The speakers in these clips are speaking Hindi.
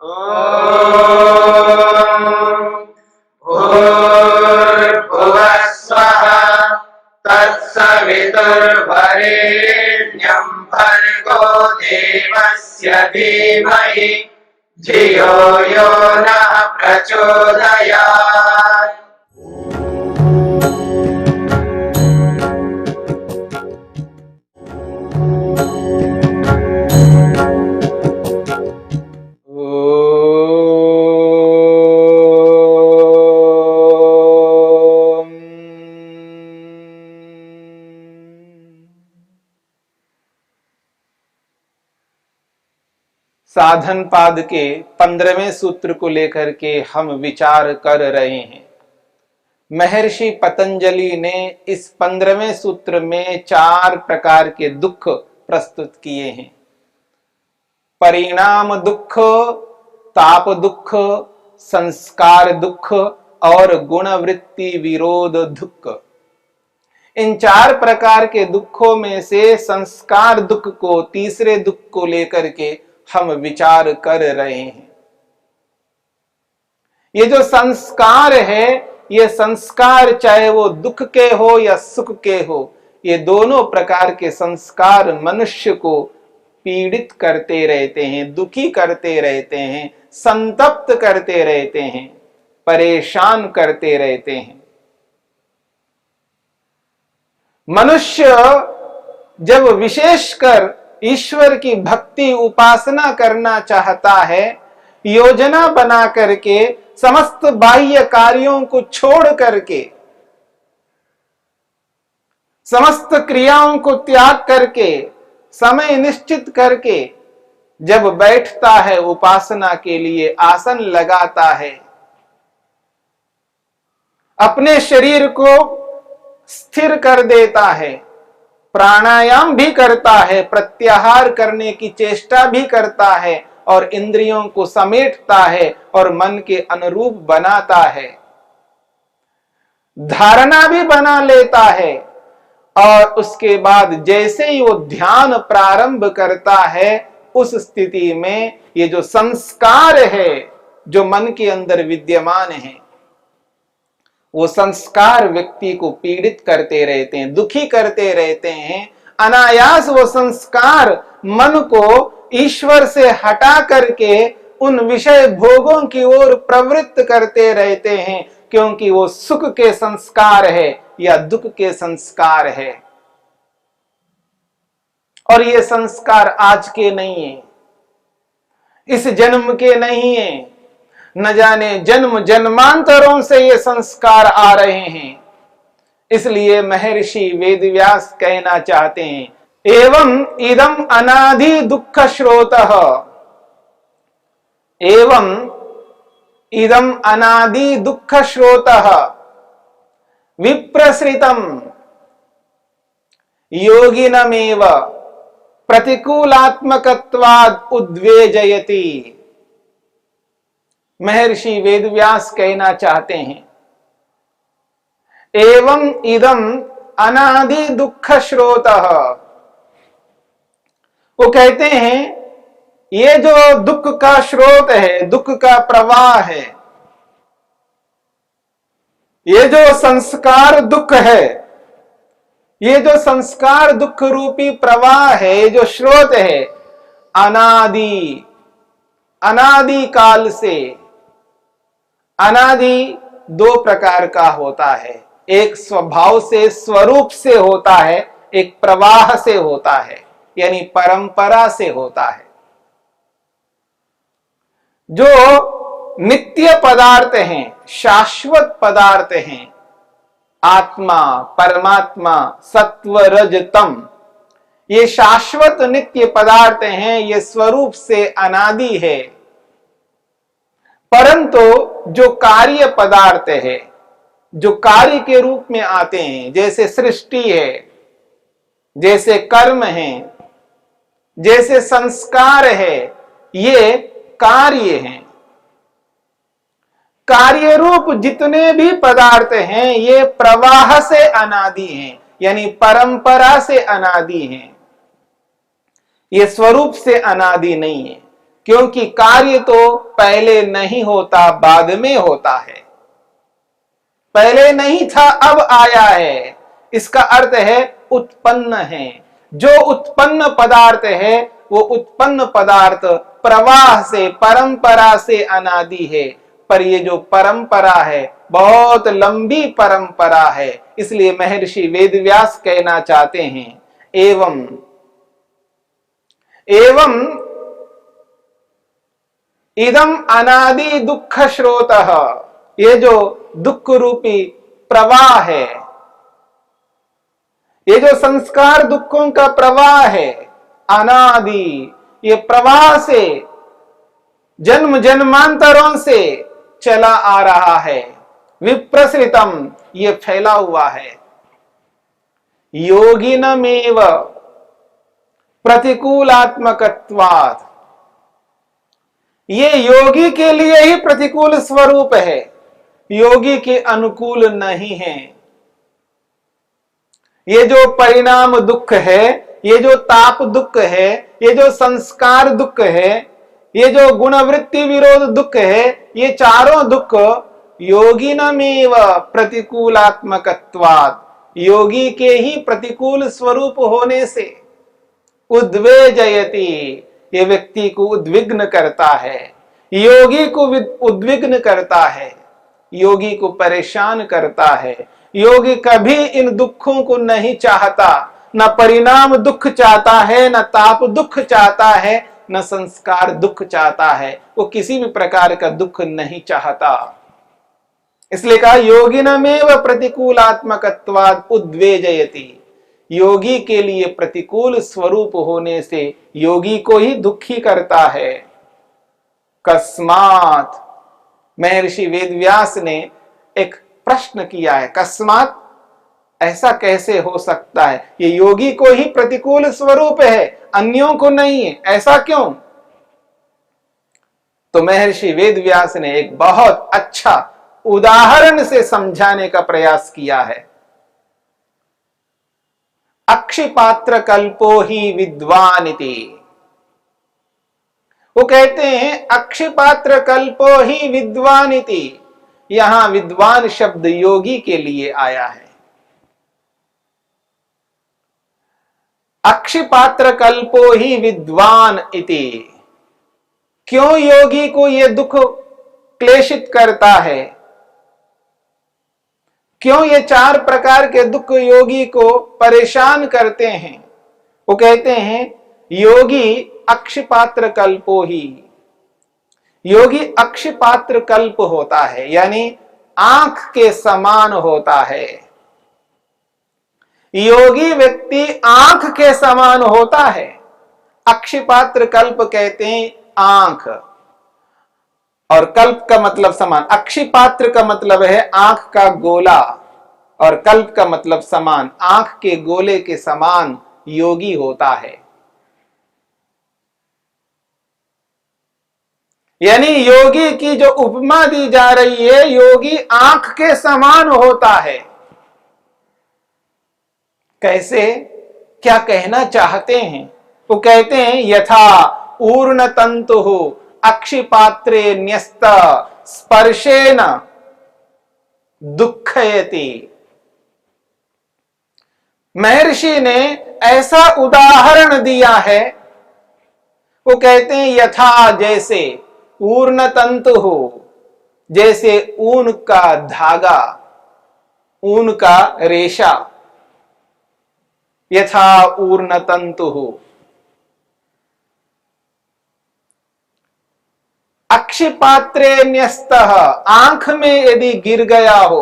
भूर्भुवः स्वः तत्सवितुर्वरेण्यं भर्गो देवस्य धीमहि धियो यो नः प्रचोदयात्। साधन पाद के 15वें सूत्र को लेकर के हम विचार कर रहे हैं। महर्षि पतंजलि ने इस 15वें सूत्र में 4 प्रकार के दुख प्रस्तुत किए हैं। परिणाम दुख, ताप दुख, संस्कार दुख और गुणवृत्ति विरोध दुख। इन 4 प्रकार के दुखों में से संस्कार दुख को, तीसरे दुख को लेकर के हम विचार कर रहे हैं। ये जो संस्कार है, ये संस्कार चाहे वो दुख के हो या सुख के हो, ये दोनों प्रकार के संस्कार मनुष्य को पीड़ित करते रहते हैं, दुखी करते रहते हैं, संतप्त करते रहते हैं, परेशान करते रहते हैं। मनुष्य जब विशेषकर ईश्वर की भक्ति उपासना करना चाहता है, योजना बना करके समस्त बाह्य कार्यों को छोड़ करके, समस्त क्रियाओं को त्याग करके, समय निश्चित करके जब बैठता है उपासना के लिए, आसन लगाता है, अपने शरीर को स्थिर कर देता है, प्राणायाम भी करता है, प्रत्याहार करने की चेष्टा भी करता है और इंद्रियों को समेटता है और मन के अनुरूप बनाता है, धारणा भी बना लेता है और उसके बाद जैसे ही वो ध्यान प्रारंभ करता है, उस स्थिति में ये जो संस्कार है जो मन के अंदर विद्यमान है, वो संस्कार व्यक्ति को पीड़ित करते रहते हैं, दुखी करते रहते हैं। अनायास वो संस्कार मन को ईश्वर से हटा करके उन विषय भोगों की ओर प्रवृत्त करते रहते हैं, क्योंकि वो सुख के संस्कार है या दुख के संस्कार है। और ये संस्कार आज के नहीं है, इस जन्म के नहीं है, न जाने जन्म जन्मांतरों से ये संस्कार आ रहे हैं। इसलिए महर्षि वेदव्यास कहना चाहते हैं, एवं इदम अनादि दुख स्रोतः, एवं इदम अनादि दुख स्रोतः विप्रसृतम योगिनमेव प्रतिकूलात्मकत्वाद उद्वेजयति। महर्षि वेदव्यास कहना चाहते हैं, एवं इदम अनादि दुख स्रोतः, वो कहते हैं ये जो दुख का स्रोत है, दुख का प्रवाह है, ये जो संस्कार दुख है, ये जो संस्कार दुख रूपी प्रवाह है, ये जो स्रोत है, अनादि, अनादि काल से। अनादि 2 प्रकार का होता है, एक स्वभाव से, स्वरूप से होता है, एक प्रवाह से होता है, यानी परंपरा से होता है। जो नित्य पदार्थ हैं, शाश्वत पदार्थ हैं, आत्मा, परमात्मा, सत्व, रज, तम, ये शाश्वत नित्य पदार्थ हैं, ये स्वरूप से अनादि है। परंतु जो कार्य पदार्थ है, जो कार्य के रूप में आते हैं, जैसे सृष्टि है, जैसे कर्म है, जैसे संस्कार है, ये कार्य हैं। कार्य रूप जितने भी पदार्थ हैं, ये प्रवाह से अनादि हैं, यानी परंपरा से अनादि हैं, ये स्वरूप से अनादि नहीं है। क्योंकि कार्य तो पहले नहीं होता, बाद में होता है। पहले नहीं था, अब आया है। इसका अर्थ है उत्पन्न है। जो उत्पन्न पदार्थ है वो उत्पन्न पदार्थ प्रवाह से, परंपरा से अनादि है। पर ये जो परंपरा है बहुत लंबी परंपरा है। इसलिए महर्षि वेदव्यास कहना चाहते हैं एवं एवं इदम अनादि दुख स्रोतः, ये जो दुख रूपी प्रवाह है, ये जो संस्कार दुखों का प्रवाह है, अनादि, ये प्रवाह से जन्म जन्मांतरों से चला आ रहा है। विप्रसृतम, ये फैला हुआ है। योगिनमेव प्रतिकूलात्मकत्वात्, ये योगी के लिए ही प्रतिकूल स्वरूप है, योगी के अनुकूल नहीं है। ये जो परिणाम दुख है, ये जो ताप दुख है, ये जो संस्कार दुख है, ये जो गुणवृत्ति विरोध दुख है, ये चारों दुख योगिनमेव प्रतिकूलात्मकत्वात्, योगी के ही प्रतिकूल स्वरूप होने से उद्वेजयति, ये व्यक्ति को उद्विग्न करता है, योगी को उद्विग्न करता है, योगी को परेशान करता है। योगी कभी इन दुखों को नहीं चाहता, न परिणाम दुख चाहता है, न ताप दुख चाहता है, न संस्कार दुख चाहता है। वो किसी भी प्रकार का दुख नहीं चाहता। इसलिए कहा योगिनमेव प्रतिकूलात्मकत्वात् उद्वेजयति, योगी के लिए प्रतिकूल स्वरूप होने से योगी को ही दुखी करता है। कस्मात्, महर्षि वेदव्यास ने एक प्रश्न किया है, कस्मात्, ऐसा कैसे हो सकता है? ये योगी को ही प्रतिकूल स्वरूप है, अन्यों को नहीं है, ऐसा क्यों? तो महर्षि वेदव्यास ने एक बहुत अच्छा उदाहरण से समझाने का प्रयास किया है। अक्षिपात्र कल्पो ही विद्वान इति, वो कहते हैं अक्षिपात्र कल्पो ही विद्वान इति। यहां विद्वान शब्द योगी के लिए आया है। अक्षिपात्र कल्पो ही विद्वान इति, क्यों योगी को यह दुख क्लेशित करता है? क्यों ये चार प्रकार के दुख योगी को परेशान करते हैं? वो कहते हैं योगी अक्षिपात्र कल्पो ही, योगी अक्षिपात्र कल्प होता है, यानी आंख के समान होता है। योगी व्यक्ति आंख के समान होता है। अक्षिपात्र कल्प कहते हैं आंख, और कल्प का मतलब समान। अक्षिपात्र का मतलब है आंख का गोला, और कल्प का मतलब समान, आंख के गोले के समान योगी होता है। यानी योगी की जो उपमा दी जा रही है, योगी आंख के समान होता है। कैसे, क्या कहना चाहते हैं? वो कहते हैं यथा ऊर्ण तंतु अक्षिपात्रे न्यस्त स्पर्शेन दुःखयति। महर्षि ने ऐसा उदाहरण दिया है। वो कहते हैं यथा, जैसे ऊर्ण तंतु हो, जैसे ऊन का धागा, ऊन का रेशा, यथा ऊर्ण तंतु हो। अक्षिपात्रे न्यस्तः, आंख में यदि गिर गया हो,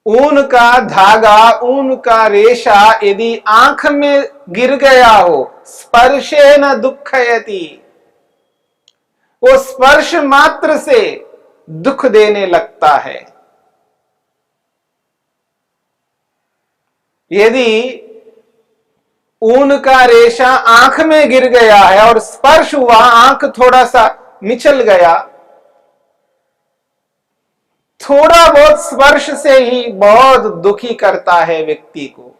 ऊन का धागा, ऊन का रेशा यदि आंख में गिर गया हो, स्पर्शेन दुःखयति, वो स्पर्श मात्र से दुख देने लगता है। यदि ऊन का रेशा आंख में गिर गया है और स्पर्श हुआ, आंख थोड़ा सा मिचल गया, थोड़ा बहुत स्पर्श से ही बहुत दुखी करता है व्यक्ति को।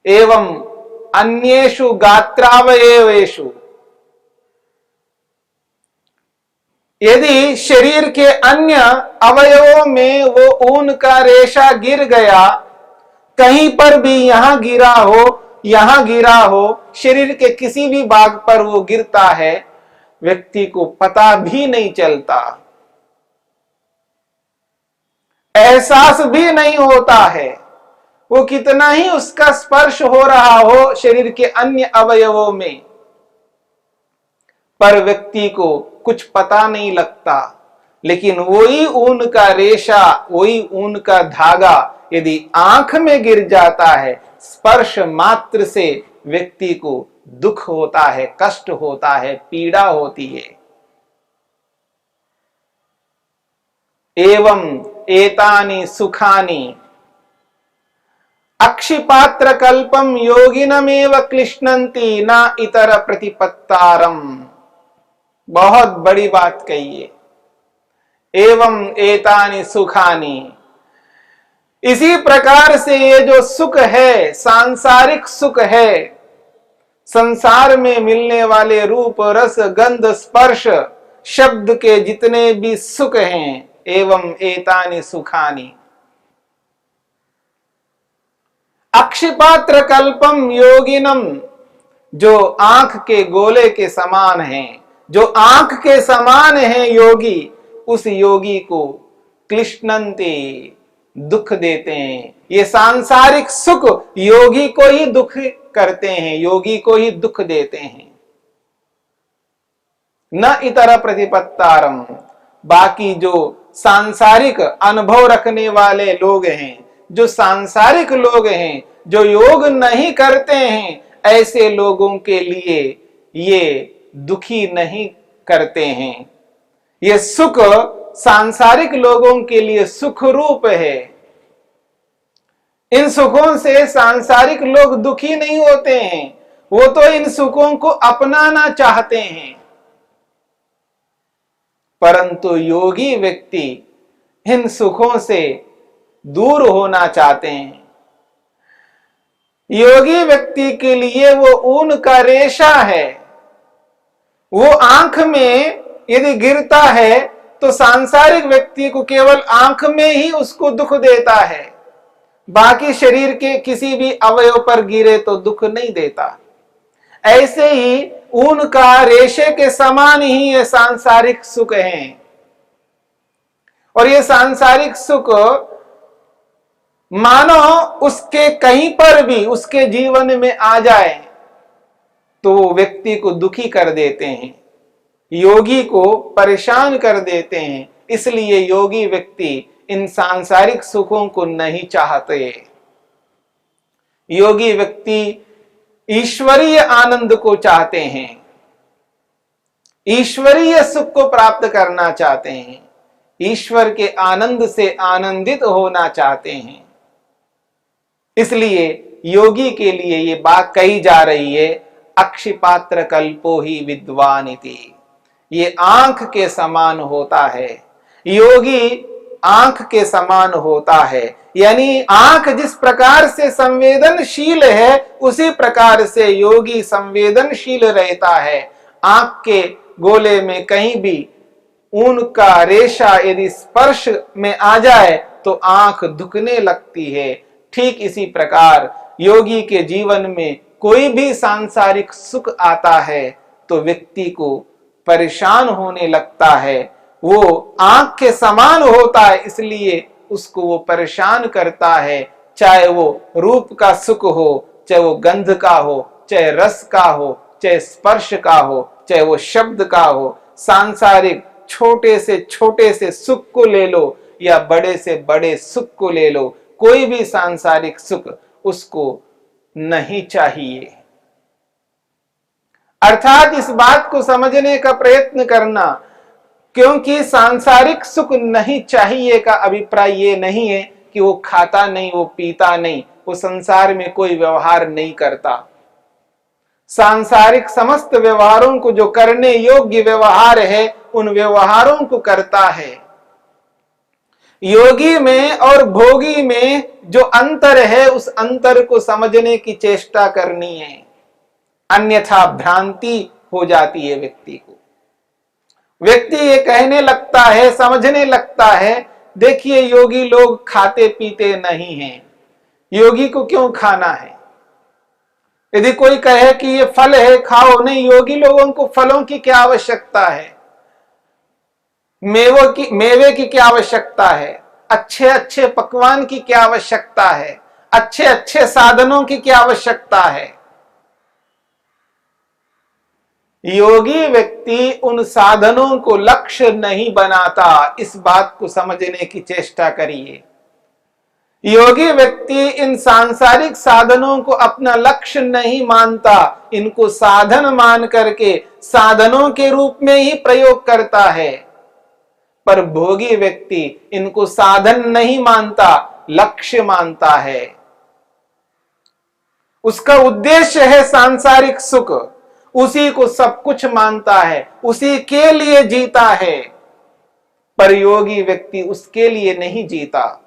एवं अन्येषु गात्रावयवेषु, यदि शरीर के अन्य अवयवों में वो ऊन का रेशा गिर गया, कहीं पर भी यहां गिरा हो, यहां गिरा हो, शरीर के किसी भी भाग पर वो गिरता है, व्यक्ति को पता भी नहीं चलता, एहसास भी नहीं होता है। वो कितना ही उसका स्पर्श हो रहा हो शरीर के अन्य अवयवों में, पर व्यक्ति को कुछ पता नहीं लगता। लेकिन वही ऊन का रेशा, वही ऊन का धागा यदि आंख में गिर जाता है, स्पर्श मात्र से व्यक्ति को दुख होता है, कष्ट होता है, पीड़ा होती है। एवं एतानि सुखानि अक्षिपात्र कल्पम योगिनमेव क्लिश्नन्ति न इतर प्रतिपत्तारम। बहुत बड़ी कही है। एवं एतानि सुखानि, इसी प्रकार से ये जो सुख है, सांसारिक सुख है, संसार में मिलने वाले रूप रस गंध स्पर्श शब्द के जितने भी सुख हैं, एवं एतानि सुखानि अक्षिपात्र कल्पम योगिनम, जो आंख के गोले के समान हैं, जो आंख के समान है योगी, उस योगी को क्लिश्नन्ति, दुख देते हैं। ये सांसारिक सुख योगी को ही दुख करते हैं, योगी को ही दुख देते हैं। न इतर प्रतिपत्तारम, बाकी जो सांसारिक अनुभव रखने वाले लोग हैं, जो सांसारिक लोग हैं, जो योग नहीं करते हैं, ऐसे लोगों के लिए ये दुखी नहीं करते हैं। ये सुख सांसारिक लोगों के लिए सुख रूप है। इन सुखों से सांसारिक लोग दुखी नहीं होते हैं, वो तो इन सुखों को अपनाना चाहते हैं। परंतु योगी व्यक्ति इन सुखों से दूर होना चाहते हैं। योगी व्यक्ति के लिए वो ऊन का रेशा है, वो आंख में यदि गिरता है तो सांसारिक व्यक्ति को केवल आंख में ही उसको दुख देता है, बाकी शरीर के किसी भी अवयव पर गिरे तो दुख नहीं देता। ऐसे ही ऊन का रेशे के समान ही ये सांसारिक सुख हैं। और ये सांसारिक सुख मानो उसके कहीं पर भी उसके जीवन में आ जाए तो वो व्यक्ति को दुखी कर देते हैं, योगी को परेशान कर देते हैं। इसलिए योगी व्यक्ति इन सांसारिक सुखों को नहीं चाहते। योगी व्यक्ति ईश्वरीय आनंद को चाहते हैं, ईश्वरीय सुख को प्राप्त करना चाहते हैं, ईश्वर के आनंद से आनंदित होना चाहते हैं। इसलिए योगी के लिए ये बात कही जा रही है, अक्षिपात्र कल्पो ही विद्वान इति। ये आंख के समान होता है, योगी आंख के समान होता है। यानी आंख जिस प्रकार से संवेदनशील है, उसी प्रकार से योगी संवेदनशील रहता है। आंख के गोले में कहीं भी ऊन का रेशा यदि स्पर्श में आ जाए तो आंख दुखने लगती है। ठीक इसी प्रकार योगी के जीवन में कोई भी सांसारिक सुख आता है तो व्यक्ति को परेशान होने लगता है। वो आंख के समान होता है, इसलिए उसको वो परेशान करता है। चाहे वो रूप का सुख हो, चाहे वो गंध का हो, चाहे रस का हो, चाहे स्पर्श का हो, चाहे वो शब्द का हो। सांसारिक छोटे से सुख को ले लो या बड़े से बड़े सुख को ले लो, कोई भी सांसारिक सुख उसको नहीं चाहिए। अर्थात इस बात को समझने का प्रयत्न करना, क्योंकि सांसारिक सुख नहीं चाहिए का अभिप्राय ये नहीं है कि वो खाता नहीं, वो पीता नहीं, वो संसार में कोई व्यवहार नहीं करता। सांसारिक समस्त व्यवहारों को जो करने योग्य व्यवहार है, उन व्यवहारों को करता है। योगी में और भोगी में जो अंतर है, उस अंतर को समझने की चेष्टा करनी है। अन्यथा भ्रांति हो जाती है व्यक्ति को। व्यक्ति ये कहने लगता है, समझने लगता है, देखिए योगी लोग खाते पीते नहीं हैं, योगी को क्यों खाना है। यदि कोई कहे कि ये फल है खाओ, नहीं, योगी लोगों को फलों की क्या आवश्यकता है, मेवे की क्या आवश्यकता है, अच्छे अच्छे पकवान की क्या आवश्यकता है, अच्छे अच्छे साधनों की क्या आवश्यकता है। योगी व्यक्ति उन साधनों को लक्ष्य नहीं बनाता, इस बात को समझने की चेष्टा करिए। योगी व्यक्ति इन सांसारिक साधनों को अपना लक्ष्य नहीं मानता, इनको साधन मान करके साधनों के रूप में ही प्रयोग करता है। पर भोगी व्यक्ति इनको साधन नहीं मानता, लक्ष्य मानता है। उसका उद्देश्य है सांसारिक सुख, उसी को सब कुछ मानता है, उसी के लिए जीता है। पर योगी व्यक्ति उसके लिए नहीं जीता।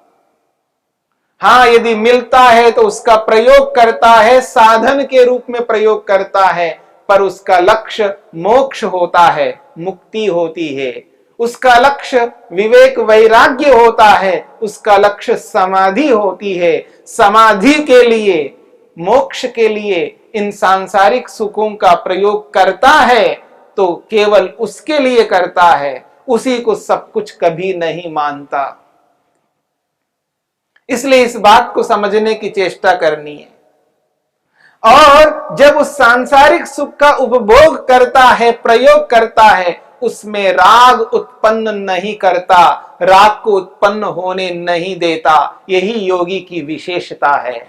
हां, यदि मिलता है तो उसका प्रयोग करता है, साधन के रूप में प्रयोग करता है, पर उसका लक्ष्य मोक्ष होता है, मुक्ति होती है। उसका लक्ष्य विवेक वैराग्य होता है, उसका लक्ष्य समाधि होती है। समाधि के लिए, मोक्ष के लिए इन सांसारिक सुखों का प्रयोग करता है तो केवल उसके लिए करता है, उसी को सब कुछ कभी नहीं मानता। इसलिए इस बात को समझने की चेष्टा करनी है। और जब उस सांसारिक सुख का उपभोग करता है, प्रयोग करता है, उसमें राग उत्पन्न नहीं करता, राग को उत्पन्न होने नहीं देता। यही योगी की विशेषता है।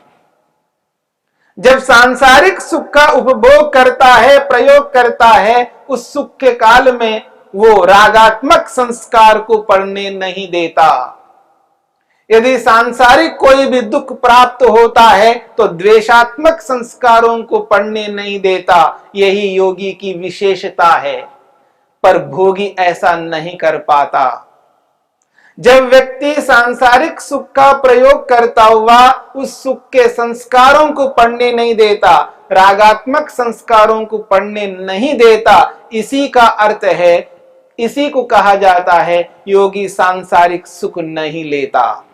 जब सांसारिक सुख का उपभोग करता है, प्रयोग करता है, उस सुख के काल में वो रागात्मक संस्कार को पड़ने नहीं देता। यदि सांसारिक कोई भी दुख प्राप्त होता है तो द्वेषात्मक संस्कारों को पड़ने नहीं देता। यही योगी की विशेषता है। पर भोगी ऐसा नहीं कर पाता। जब व्यक्ति सांसारिक सुख का प्रयोग करता हुआ उस सुख के संस्कारों को पड़ने नहीं देता, रागात्मक संस्कारों को पड़ने नहीं देता, इसी का अर्थ है, इसी को कहा जाता है योगी सांसारिक सुख नहीं लेता।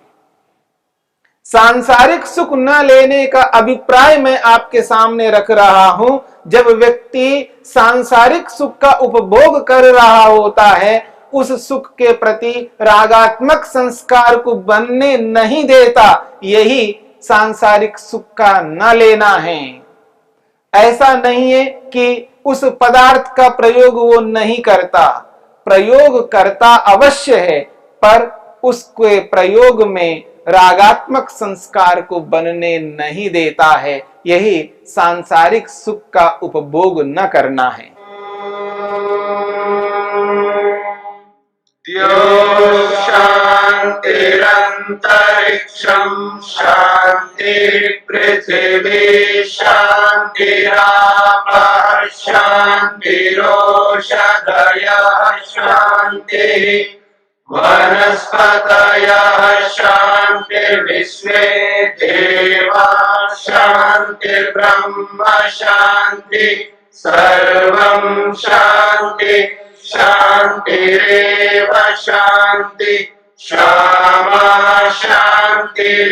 सांसारिक सुख न लेने का अभिप्राय मैं आपके सामने रख रहा हूं। जब व्यक्ति सांसारिक सुख का उपभोग कर रहा होता है, उस सुख के प्रति रागात्मक संस्कार को बनने नहीं देता, यही सांसारिक सुख का न लेना है। ऐसा नहीं है कि उस पदार्थ का प्रयोग वो नहीं करता, प्रयोग करता अवश्य है, पर उसके प्रयोग में रागात्मक संस्कार को बनने नहीं देता है। यही सांसारिक सुख का उपभोग न करना है। शांतिरंतरिक्षं शांति पृथिवी शांतिरापः शांतिरोषधयः शांति वनस्पतयः शांतिर्विश्वे देवाः शांतिर्ब्रह्म शांति सर्वं शांति शांतिरेव शांति क्षमा शांतिरेधि।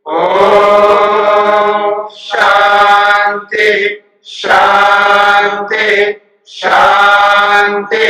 ओम शांति शांति शांति।